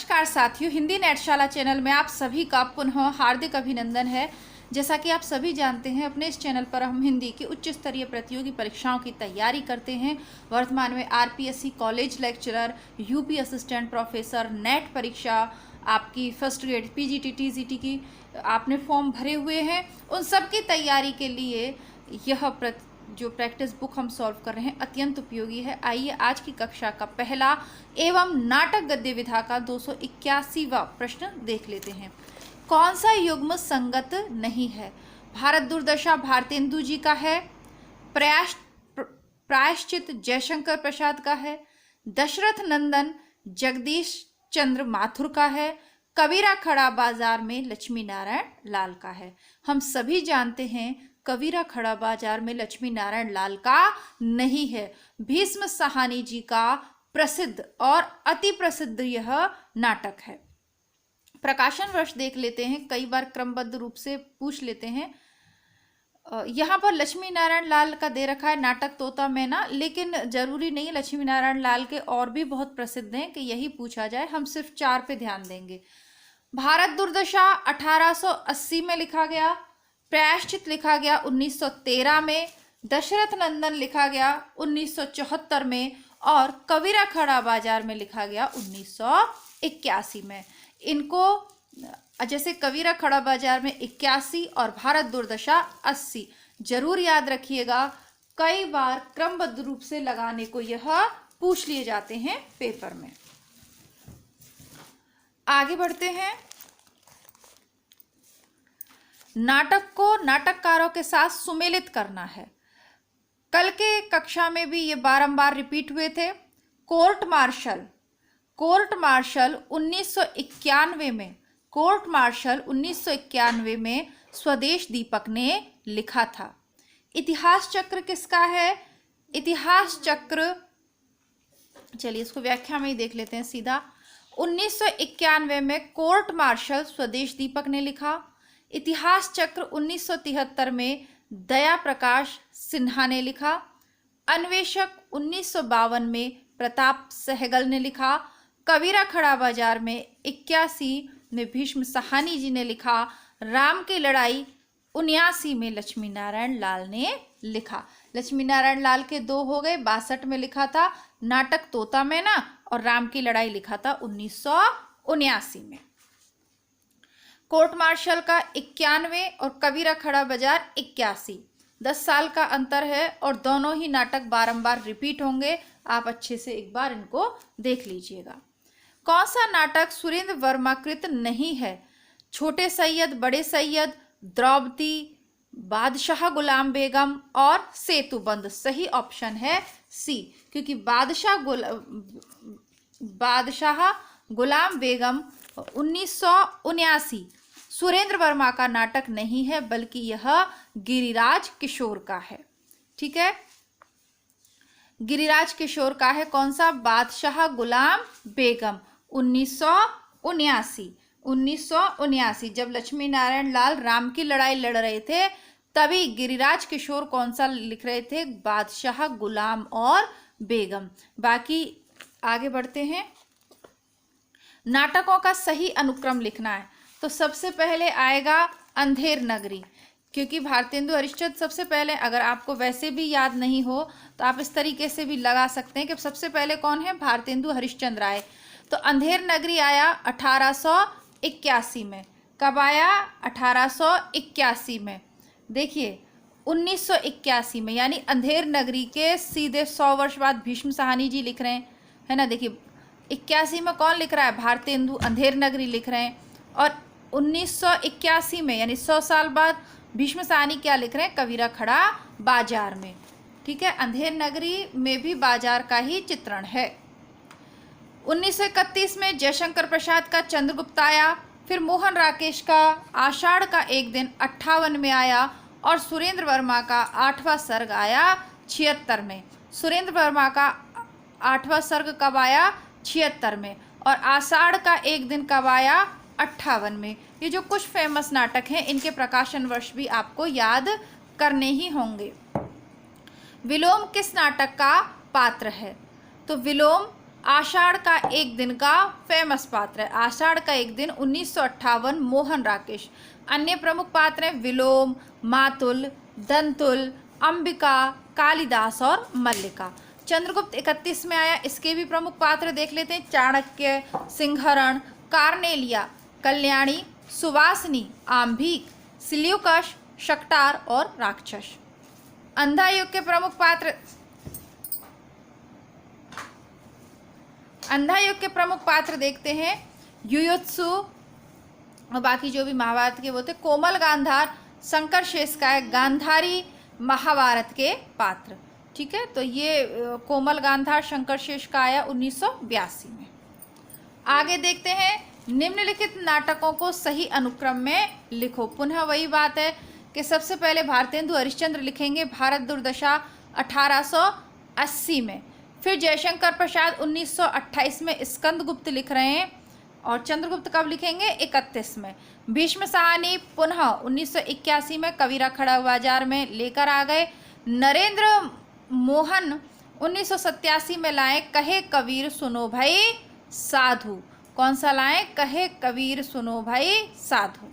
नमस्कार साथियों, हिंदी नेटशाला चैनल में आप सभी का पुनः हार्दिक अभिनंदन है। जैसा कि आप सभी जानते हैं, अपने इस चैनल पर हम हिंदी की उच्च स्तरीय प्रतियोगी परीक्षाओं की तैयारी करते हैं। वर्तमान में RPSC college lecturer, UP assistant professor, net परीक्षा, आपकी फर्स्ट ग्रेड पीजीटी टीजीटी की आपने फॉर्म भरे हुए हैं। उन सब की तैयारी के लिए यह जो प्रैक्टिस बुक हम सॉल्व कर रहे हैं अत्यंत उपयोगी है। आइए आज की कक्षा का पहला एवं नाटक गद्य विधा का 281वां प्रश्न देख लेते हैं। कौन सा युग्म संगत नहीं है? भारत दुर्दशा भारतेंदु जी का है, प्रायश्चित जयशंकर प्रसाद का है, दशरथ नंदन जगदीश चंद्र माथुर का है, कबीरा खड़ा बाजार में लक्ष्मी नारायण लाल का है। हम सभी जानते हैं कबीरा खड़ा बाजार में लक्ष्मी नारायण लाल का नहीं है। भीष्म साहनी जी का प्रसिद्ध और अति प्रसिद्ध यह नाटक है। प्रकाशन वर्ष देख लेते हैं, कई बार क्रमबद्ध रूप से पूछ लेते हैं। यहाँ पर लक्ष्मी नारायण लाल का दे रखा है नाटक तोता मैना, लेकिन जरूरी नहीं लक्ष्मी नारायण लाल के और भी बहुत प्रसिद्ध हैं कि यही पूछा जाए। हम सिर्फ 4 पे ध्यान देंगे। भारत दुर्दशा 1880 में लिखा गया, प्रायश्चित लिखा गया 1913 में, दशरथ नंदन लिखा गया 1974 में और कबीरा खड़ा बाजार में लिखा गया 1981 में। इनको जैसे कबीरा खड़ा बाजार में 81 और भारत दुर्दशा 80 जरूर याद रखिएगा। कई बार क्रमबद्ध रूप से लगाने को यह पूछ लिए जाते हैं पेपर में। आगे बढ़ते हैं। नाटक को नाटककारों के साथ सुमेलित करना है। कल के कक्षा में भी ये बारंबार रिपीट हुए थे। कोर्ट मार्शल 1991 में स्वदेश दीपक ने लिखा था। इतिहास चक्र किसका है? इतिहास चक्र, चलिए इसको व्याख्या में ही देख लेते हैं सीधा। 1991 में कोर्ट मार्शल स्वदेश दीपक ने लिखा। इतिहास चक्र 1973 में दया प्रकाश सिन्हा ने लिखा। अन्वेषक 1952 में प्रताप सहगल ने लिखा। कबीरा खड़ा बाजार में 81 में भीष्म साहनी जी ने लिखा। राम की लड़ाई 79 में लक्ष्मी नारायण लाल ने लिखा। लक्ष्मी नारायण लाल के 2 हो गए। 62 में लिखा था नाटक तोता मैना और राम की लड़ाई लिखा था 1979 में। कोर्ट मार्शल का 91 और कबीरा खड़ा बाजार 81, 10 साल का अंतर है और दोनों ही नाटक बारंबार रिपीट होंगे। आप अच्छे से एक बार इनको देख लीजिएगा। कौन सा नाटक सुरेंद्र वर्मा कृत नहीं है? छोटे सैयद, बड़े सैयद, द्रौपदी, बादशाह गुलाम बेगम और सेतुबंद। सही ऑप्शन है सी, क्योंकि बादशाह गुलाम बेगम 1979 सुरेंद्र वर्मा का नाटक नहीं है, बल्कि यह गिरिराज किशोर का है। ठीक है, गिरिराज किशोर का है। कौन सा? बादशाह गुलाम बेगम 1979 जब लक्ष्मी नारायण लाल राम की लड़ाई लड़ रहे थे, तभी गिरिराज किशोर कौन सा लिख रहे थे? बादशाह गुलाम और बेगम। बाकी आगे बढ़ते हैं। नाटकों का सही अनुक्रम लिखना है, तो सबसे पहले आएगा अंधेर नगरी, क्योंकि भारतेंदु हरिश्चंद्र सबसे पहले। अगर आपको वैसे भी याद नहीं हो तो आप इस तरीके से भी लगा सकते हैं कि सबसे पहले कौन है? भारतेंदु हरिश्चंद्र आए। तो अंधेर नगरी आया 1881 में। कब आया? 1881 में। देखिए 1981 में, यानी अंधेर नगरी के सीधे 100 वर्ष बाद भीष्म साहनी जी लिख रहे हैं, है ना। देखिए 81 में कौन लिख रहा है? भारतेंदु अंधेर नगरी लिख रहे हैं। और 1981 में यानी 100 साल बाद भीष्म साहनी क्या लिख रहे हैं? कबीरा खड़ा बाजार में। ठीक है, अंधेर नगरी में भी बाजार का ही चित्रण है। 1931 में जयशंकर प्रसाद का चंद्रगुप्त आया। फिर मोहन राकेश का आषाढ़ का एक दिन 58 में आया और सुरेंद्र वर्मा का 8वां सर्ग आया 76 में। सुरेंद्र वर्मा का 8वां सर्ग कब आया? 76 में। और आषाढ़ का एक दिन कब आया? 58 में। ये जो कुछ फेमस नाटक हैं, इनके प्रकाशन वर्ष भी आपको याद करने ही होंगे। विलोम किस नाटक का पात्र है? तो विलोम आषाढ़ का एक दिन का फेमस पात्र है, आषाढ़ का एक दिन 1958 मोहन राकेश। अन्य प्रमुख पात्र हैं विलोम, मातुल, दंतुल, अंबिका, कालिदास और मल्लिका। चंद्रगुप्त 31 में आया, इसके भी प्रमुख पात्र देख लेते हैं। चाणक्य, सिंहरण, कार्नेलिया, कल्याणी, सुवासनी, आम्भीक, सिल्यूकस, शक्टार और राक्षस। अंधा युग के प्रमुख पात्र, अंधा युग के प्रमुख पात्र देखते हैं। युयुत्सु और बाकी जो भी महाभारत के वो थे। कोमल गांधार, शंकर शेषकाय, गांधारी महाभारत के पात्र। ठीक है, तो ये कोमल गांधार शंकर शेष का आया 1982 में। आगे देखते हैं, निम्नलिखित नाटकों को सही अनुक्रम में लिखो। पुनः वही बात है कि सबसे पहले भारतेंदु हरिश्चंद्र लिखेंगे, भारत दुर्दशा 1880 में। फिर जयशंकर प्रसाद 1928 में स्कंदगुप्त लिख रहे हैं, और चंद्रगुप्त कब लिखेंगे? 31 में। भीष्म साहनी पुनः 1981 में कबीरा खड़ा बाजार में लेकर आ गए। नरेंद्र मोहन 1987 में लाए, कहे कबीर सुनो भाई साधु। कौन सा लाए? कहे कबीर सुनो भाई साधु।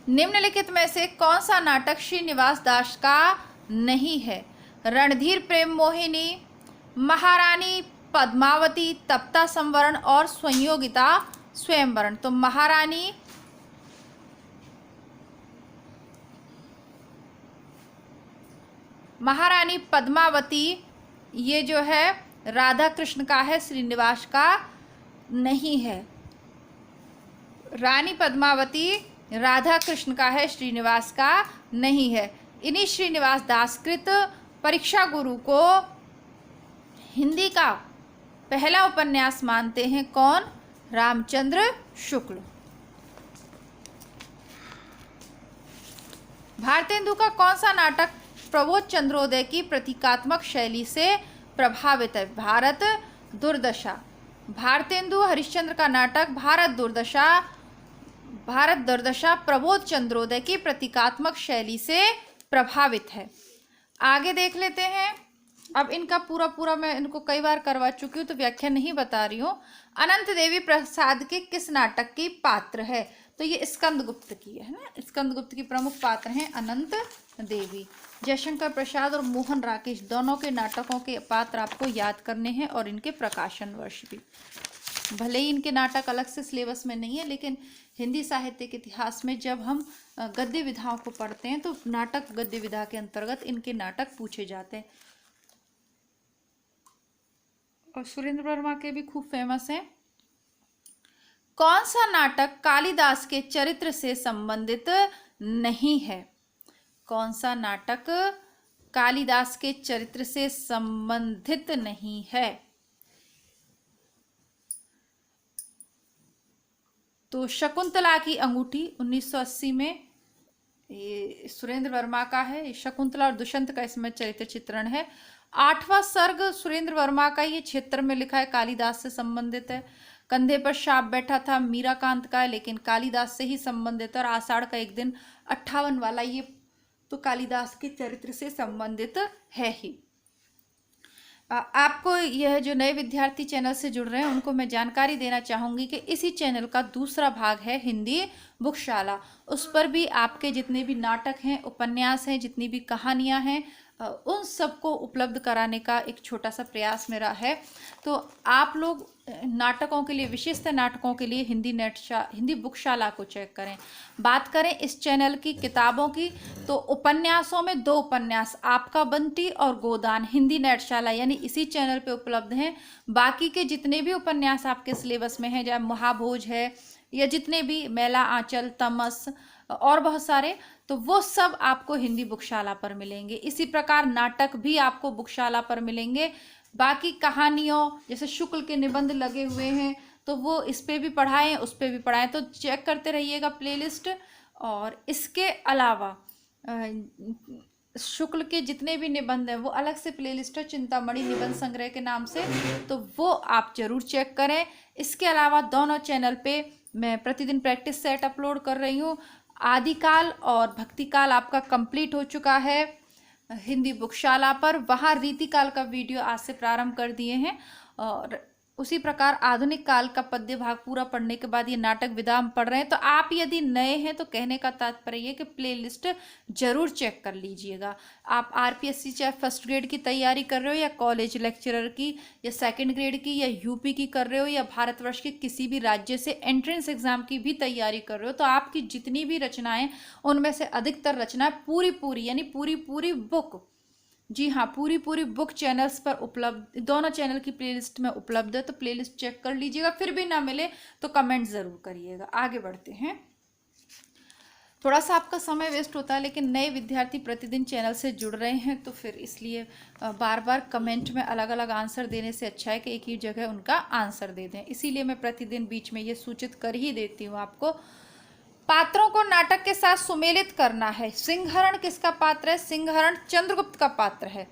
निम्नलिखित में से कौन सा नाटक श्रीनिवास दास का नहीं है? रणधीर प्रेम मोहिनी, महारानी पद्मावती, तप्ता संवरण और संयोगिता स्वयंवरण। तो महारानी पद्मावती ये जो है राधा कृष्ण का है, श्रीनिवास का नहीं है। रानी पद्मावती राधा कृष्ण का है, श्रीनिवास का नहीं है। इन्हीं श्रीनिवास दासकृत परीक्षा गुरु को हिंदी का पहला उपन्यास मानते हैं। कौन? रामचंद्र शुक्ल। भारतेंदु का कौन सा नाटक प्रबोध चंद्रोदय की प्रतीकात्मक शैली से प्रभावित है? भारत दुर्दशा। भारतेंदु हरिश्चंद्र का नाटक भारत दुर्दशा प्रबोध चंद्रोदय की प्रतीकात्मक शैली से प्रभावित है। आगे देख लेते हैं। अब इनका पूरा मैं इनको कई बार करवा चुकी हूँ तो व्याख्या नहीं बता रही हूँ। अनंत देवी प्रसाद के किस नाटक की पात्र है? तो ये स्कंदगुप्त की है ना। स्कंदगुप्त की प्रमुख पात्र हैं अनंत देवी। जयशंकर प्रसाद और मोहन राकेश दोनों के नाटकों के पात्र आपको याद करने हैं, और इनके प्रकाशन वर्ष भी। भले ही इनके नाटक अलग से सिलेबस में नहीं है, लेकिन हिंदी साहित्य के इतिहास में जब हम गद्य विधाओं को पढ़ते हैं तो नाटक गद्य विधा के अंतर्गत इनके नाटक पूछे जाते हैं। और सुरेंद्र वर्मा के भी खूब फेमस हैं। कौन सा नाटक कालिदास के चरित्र से संबंधित नहीं है? कौन सा नाटक कालिदास के चरित्र से संबंधित नहीं है? तो शकुंतला की अंगूठी 1980 में, ये सुरेंद्र वर्मा का है। शकुंतला और दुष्यंत का इसमें चरित्र चित्रण है। 8वां सर्ग सुरेंद्र वर्मा का, ये क्षेत्र में लिखा है, कालिदास से संबंधित है। कंधे पर शाप बैठा था मीराकांत का है, लेकिन कालिदास से ही संबंधित है। और आषाढ़ का एक दिन 58 वाला, ये तो कालिदास के चरित्र से संबंधित है ही। आपको यह जो नए विद्यार्थी चैनल से जुड़ रहे हैं उनको मैं जानकारी देना चाहूँगी कि इसी चैनल का दूसरा भाग है हिंदी बुकशाला। उस पर भी आपके जितने भी नाटक हैं, उपन्यास हैं, जितनी भी कहानियाँ हैं, उन सबको उपलब्ध कराने का एक छोटा सा प्रयास मेरा है। तो आप लोग नाटकों के लिए, विशेषतः नाटकों के लिए हिंदी बुकशाला को चेक करें। बात करें इस चैनल की किताबों की, तो उपन्यासों में 2 उपन्यास, आपका बंटी और गोदान, हिंदी नेटशाला यानी इसी चैनल पे उपलब्ध हैं। बाकी के जितने भी उपन्यास आपके सिलेबस में हैं, चाहे महाभोज है या जितने भी मेला आंचल, तमस और बहुत सारे, तो वो सब आपको हिंदी बुकशाला पर मिलेंगे। इसी प्रकार नाटक भी आपको बुकशाला पर मिलेंगे। बाकी कहानियों, जैसे शुक्ल के निबंध लगे हुए हैं, तो वो इस पे भी पढ़ाएं, उस पे भी पढ़ाएं, तो चेक करते रहिएगा प्लेलिस्ट। और इसके अलावा शुक्ल के जितने भी निबंध हैं वो अलग से प्लेलिस्ट है, चिंतामणि निबंध संग्रह के नाम से, तो वो आप जरूर चेक करें। इसके अलावा दोनों चैनल पे मैं प्रतिदिन प्रैक्टिस सेट अपलोड कर रही हूँ। आदिकाल और भक्तिकाल आपका कंप्लीट हो चुका है। हिंदी बुकशाला पर, वहाँ रीतिकाल का वीडियो आज से प्रारंभ कर दिए हैं। और उसी प्रकार आधुनिक काल का पद्य भाग पूरा पढ़ने के बाद ये नाटक विधा हम पढ़ रहे हैं। तो आप यदि नए हैं तो कहने का तात्पर्य ये कि प्लेलिस्ट जरूर चेक कर लीजिएगा। आप आरपीएससी चाहे फर्स्ट ग्रेड की तैयारी कर रहे हो, या कॉलेज लेक्चरर की, या सेकंड ग्रेड की, या यूपी की कर रहे हो, या भारतवर्ष के किसी भी राज्य से एंट्रेंस एग्जाम की भी तैयारी कर रहे हो, तो आपकी जितनी भी रचनाएं, उनमें से अधिकतर रचनाएं पूरी यानी पूरी बुक, जी हाँ, पूरी बुक चैनल्स पर उपलब्ध, दोनों चैनल की प्लेलिस्ट में उपलब्ध है। तो प्लेलिस्ट चेक कर लीजिएगा। फिर भी ना मिले तो कमेंट ज़रूर करिएगा। आगे बढ़ते हैं। थोड़ा सा आपका समय वेस्ट होता है, लेकिन नए विद्यार्थी प्रतिदिन चैनल से जुड़ रहे हैं, तो फिर इसलिए बार बार कमेंट में अलग अलग आंसर देने से अच्छा है कि एक ही जगह उनका आंसर दे दें। इसीलिए मैं प्रतिदिन बीच में ये सूचित कर ही देती हूँ आपको। पात्रों को नाटक के साथ सुमेलित करना है। सिंहहरण किसका पात्र है? सिंहहरण चंद्रगुप्त का पात्र है,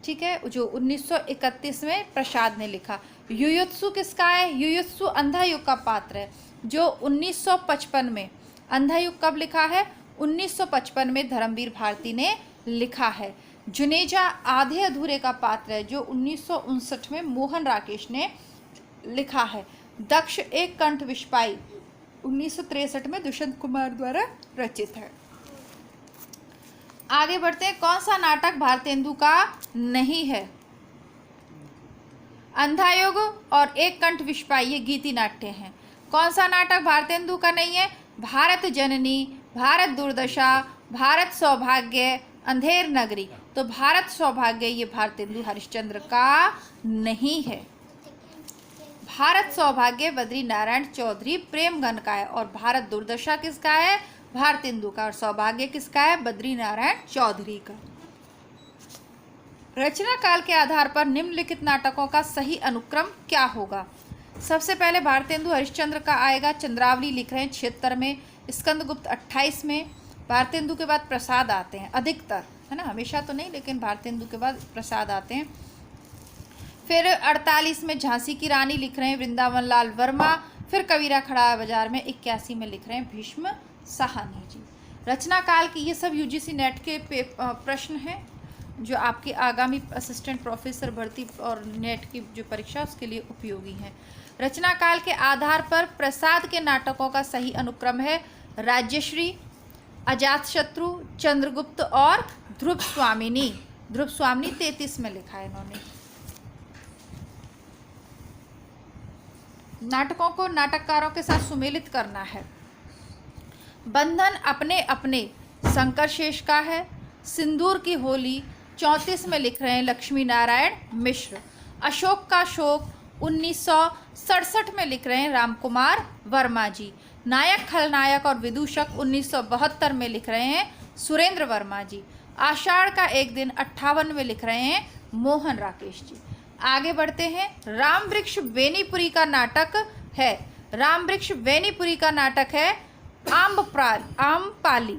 ठीक है, जो 1931 में प्रसाद ने लिखा। युयुत्सु किसका है? युयुत्सु अंधा युग का पात्र है, जो 1955 में, अंधा युग कब लिखा है? 1955 में धर्मवीर भारती ने लिखा है। जुनेजा आधे अधूरे का पात्र है, जो 1959 में मोहन राकेश ने लिखा है। दक्ष एक कंठ विस्पाई 1963 में दुष्यंत कुमार द्वारा रचित है। आगे बढ़ते हैं। कौन सा नाटक भारतेंदु का नहीं है? अंधायुग और एक कंठ विस्पाई ये गीति नाट्य हैं। कौन सा नाटक भारतेंदु का नहीं है? भारत जननी, भारत दुर्दशा, भारत सौभाग्य, अंधेर नगरी। तो भारत सौभाग्य ये भारतेंदु हरिश्चंद्र का नहीं है। भारत सौभाग्य बद्री नारायण चौधरी प्रेमगन का है, और भारत दुर्दशा किसका है? भारतेंदु का। और सौभाग्य किसका है? बद्री नारायण चौधरी का। रचना काल के आधार पर निम्नलिखित नाटकों का सही अनुक्रम क्या होगा? सबसे पहले भारतेंदु हरिश्चंद्र का आएगा, चंद्रावली लिख रहे हैं 76 में, स्कंदगुप्त 28 में। भारतेंदु के बाद प्रसाद आते हैं अधिकतर, है ना, हमेशा तो नहीं, लेकिन भारतेंदु के बाद प्रसाद आते हैं। फिर 48 में झांसी की रानी लिख रहे हैं वृंदावन लाल वर्मा। फिर कबीरा खड़ा बाजार में 81 में लिख रहे हैं भीष्म साहनी जी। रचना काल की ये सब यूजीसी नेट के प्रश्न हैं, जो आपके आगामी असिस्टेंट प्रोफेसर भर्ती और नेट की जो परीक्षा उसके लिए उपयोगी हैं। रचना काल के आधार पर प्रसाद के नाटकों का सही अनुक्रम है राज्यश्री, अजातशत्रु, चंद्रगुप्त और ध्रुव स्वामिनी। ध्रुव स्वामिनी 33 में लिखा है इन्होंने। नाटकों को नाटककारों के साथ सुमेलित करना है। बंधन अपने अपने शंकर शेष का है। सिंदूर की होली 34 में लिख रहे हैं लक्ष्मी नारायण मिश्र। अशोक का शोक 1967 में लिख रहे हैं रामकुमार वर्मा जी। नायक खलनायक और विदूषक 1972 में लिख रहे हैं सुरेंद्र वर्मा जी। आषाढ़ का एक दिन 58 में लिख रहे हैं मोहन राकेश जी। आगे बढ़ते हैं। राम वृक्ष बेनीपुरी का नाटक है। राम वृक्ष बेनीपुरी का नाटक है आम्रपाली।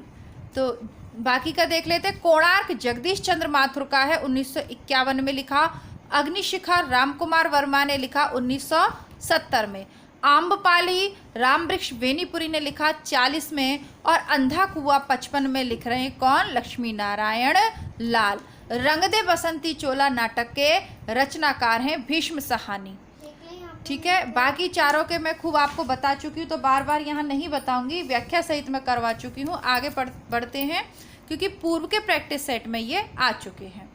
तो बाकी का देख लेते हैं। कोणार्क जगदीश चंद्र माथुर का है, 1951 में लिखा। अग्निशिखा रामकुमार वर्मा ने लिखा 1970 में। आम्रपाली राम वृक्ष बेनीपुरी ने लिखा 40 में। और अंधा कुआ 55 में लिख रहे हैं कौन? लक्ष्मी नारायण लाल। रंग दे बसंती चोला नाटक के रचनाकार हैं भीष्म साहनी, ठीक है। बाकी चारों के मैं खूब आपको बता चुकी हूँ, तो बार बार यहाँ नहीं बताऊंगी, व्याख्या सहित मैं करवा चुकी हूँ। आगे बढ़ते हैं, क्योंकि पूर्व के प्रैक्टिस सेट में ये आ चुके हैं।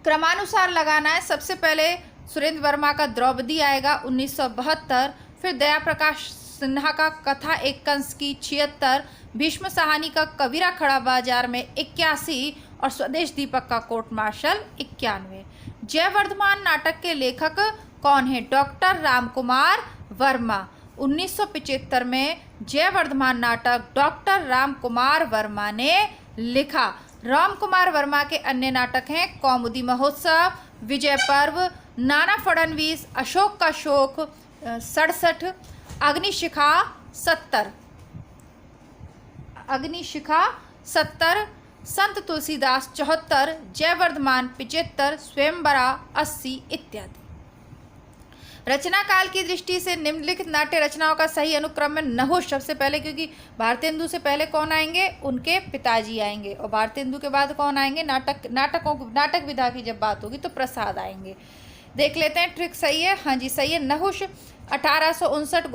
क्रमानुसार लगाना है। सबसे पहले सुरेंद्र वर्मा का द्रौपदी आएगा 1972, फिर दया प्रकाश सिन्हा का कथा एक कंस की 76, भीष्म साहनी का कबीरा खड़ा बाजार में 81 और स्वदेश दीपक का कोर्ट मार्शल 91। जयवर्धमान नाटक के लेखक कौन है? डॉक्टर रामकुमार वर्मा। 1975 में जयवर्धमान नाटक डॉक्टर रामकुमार वर्मा ने लिखा। रामकुमार वर्मा के अन्य नाटक हैं कौमुदी महोत्सव, विजय पर्व, नाना फडणवीस, अशोक का शोक 67, अग्निशिखा 70, संत तुलसीदास 74, जयवर्धमान 75, स्वयंवरा 80 इत्यादि। रचना काल की दृष्टि से निम्नलिखित नाट्य रचनाओं का सही अनुक्रम में नहुष सबसे पहले, क्योंकि भारतेंदु से पहले कौन आएंगे, उनके पिताजी आएंगे, और भारतेंदु के बाद कौन आएंगे, नाटक विधा की जब बात होगी तो प्रसाद आएंगे। देख लेते हैं ट्रिक सही है, हाँ जी सही है। नहुष 1859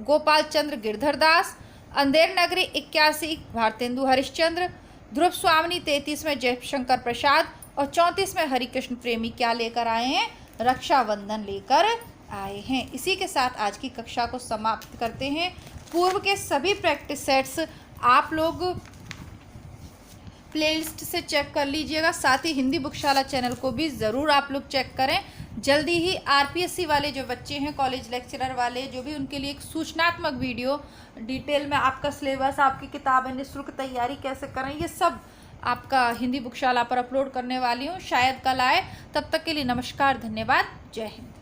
गोपाल चंद्र गिरधर दास, अंधेर नगरी 81 भारतेंदु हरिश्चंद्र, ध्रुव स्वामिनी 33 में जयशंकर प्रसाद, और 34 में हरिकृष्ण प्रेमी क्या लेकर आए हैं, रक्षाबंधन लेकर आए हैं। इसी के साथ आज की कक्षा को समाप्त करते हैं। पूर्व के सभी प्रैक्टिस सेट्स आप लोग प्लेलिस्ट से चेक कर लीजिएगा, साथ ही हिंदी बुकशाला चैनल को भी ज़रूर आप लोग चेक करें। जल्दी ही आरपीएससी वाले जो बच्चे हैं, कॉलेज लेक्चरर वाले जो भी, उनके लिए एक सूचनात्मक वीडियो डिटेल में आपका सिलेबस, आपकी किताबें, निःशुल्क तैयारी कैसे करें, ये सब आपका हिंदी बुकशाला पर अपलोड करने वाली हूँ, शायद कल आए। तब तक के लिए नमस्कार, धन्यवाद, जय हिंद।